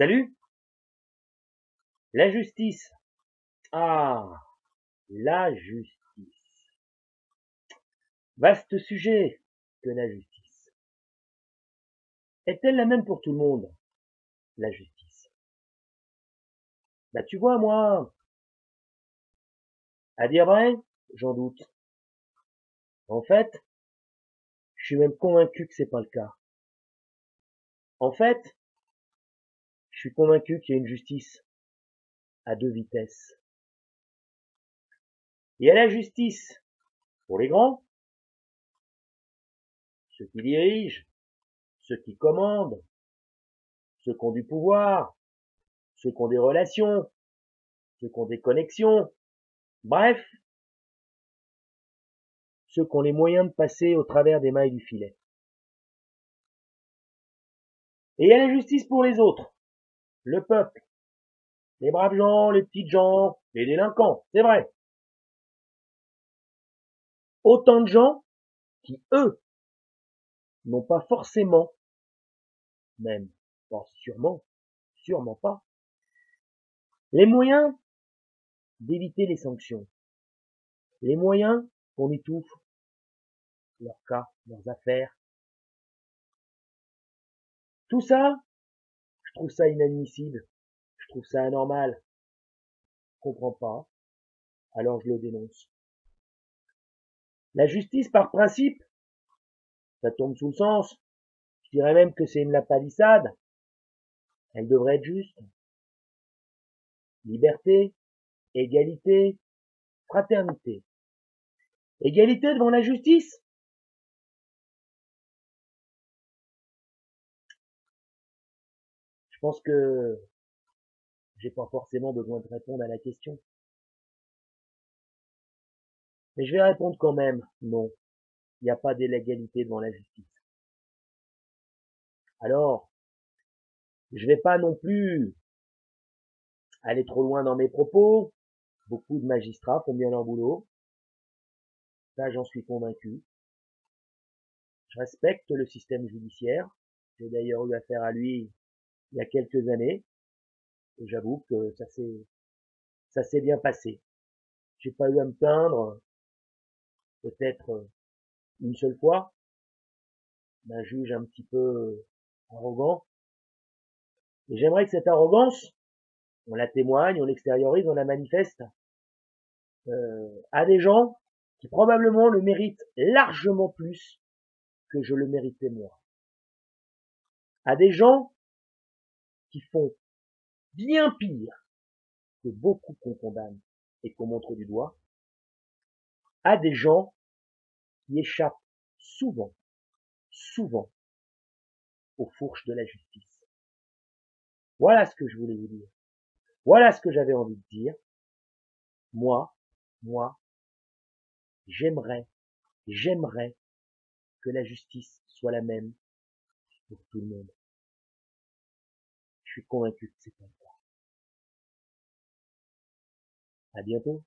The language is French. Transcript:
Salut. La justice. Ah, la justice. Vaste sujet que la justice. Est-elle la même pour tout le monde, la justice? Bah tu vois, moi, à dire vrai, j'en doute. En fait, je suis même convaincu que c'est pas le cas. En fait, je suis convaincu qu'il y a une justice à deux vitesses. Il y a la justice pour les grands, ceux qui dirigent, ceux qui commandent, ceux qui ont du pouvoir, ceux qui ont des relations, ceux qui ont des connexions, bref, ceux qui ont les moyens de passer au travers des mailles du filet. Et il y a la justice pour les autres, le peuple, les braves gens, les petites gens, les délinquants, c'est vrai. Autant de gens qui, eux, n'ont pas forcément, même pas sûrement pas, les moyens d'éviter les sanctions, les moyens qu'on étouffe leurs cas, leurs affaires. Tout ça, je trouve ça inadmissible, je trouve ça anormal. Je comprends pas, alors je le dénonce. La justice, par principe, ça tombe sous le sens. Je dirais même que c'est une lapalissade. Elle devrait être juste. Liberté, égalité, fraternité. Égalité devant la justice. Je pense que j'ai pas forcément besoin de répondre à la question. Mais je vais répondre quand même. Non, il n'y a pas d'égalité devant la justice. Alors, je vais pas non plus aller trop loin dans mes propos. Beaucoup de magistrats font bien leur boulot. Ça, j'en suis convaincu. Je respecte le système judiciaire. J'ai d'ailleurs eu affaire à lui il y a quelques années. Et j'avoue que ça s'est bien passé. J'ai pas eu à me plaindre, peut-être une seule fois, d'un juge un petit peu arrogant. Et j'aimerais que cette arrogance, on la témoigne, on l'extériorise, on la manifeste à des gens qui probablement le méritent largement plus que je le méritais moi. À des gens qui font bien pire que beaucoup qu'on condamne et qu'on montre du doigt, à des gens qui échappent souvent aux fourches de la justice. Voilà ce que je voulais vous dire. Voilà ce que j'avais envie de dire. Moi, j'aimerais que la justice soit la même pour tout le monde. Je suis convaincu que c'est pas le cas. À bientôt.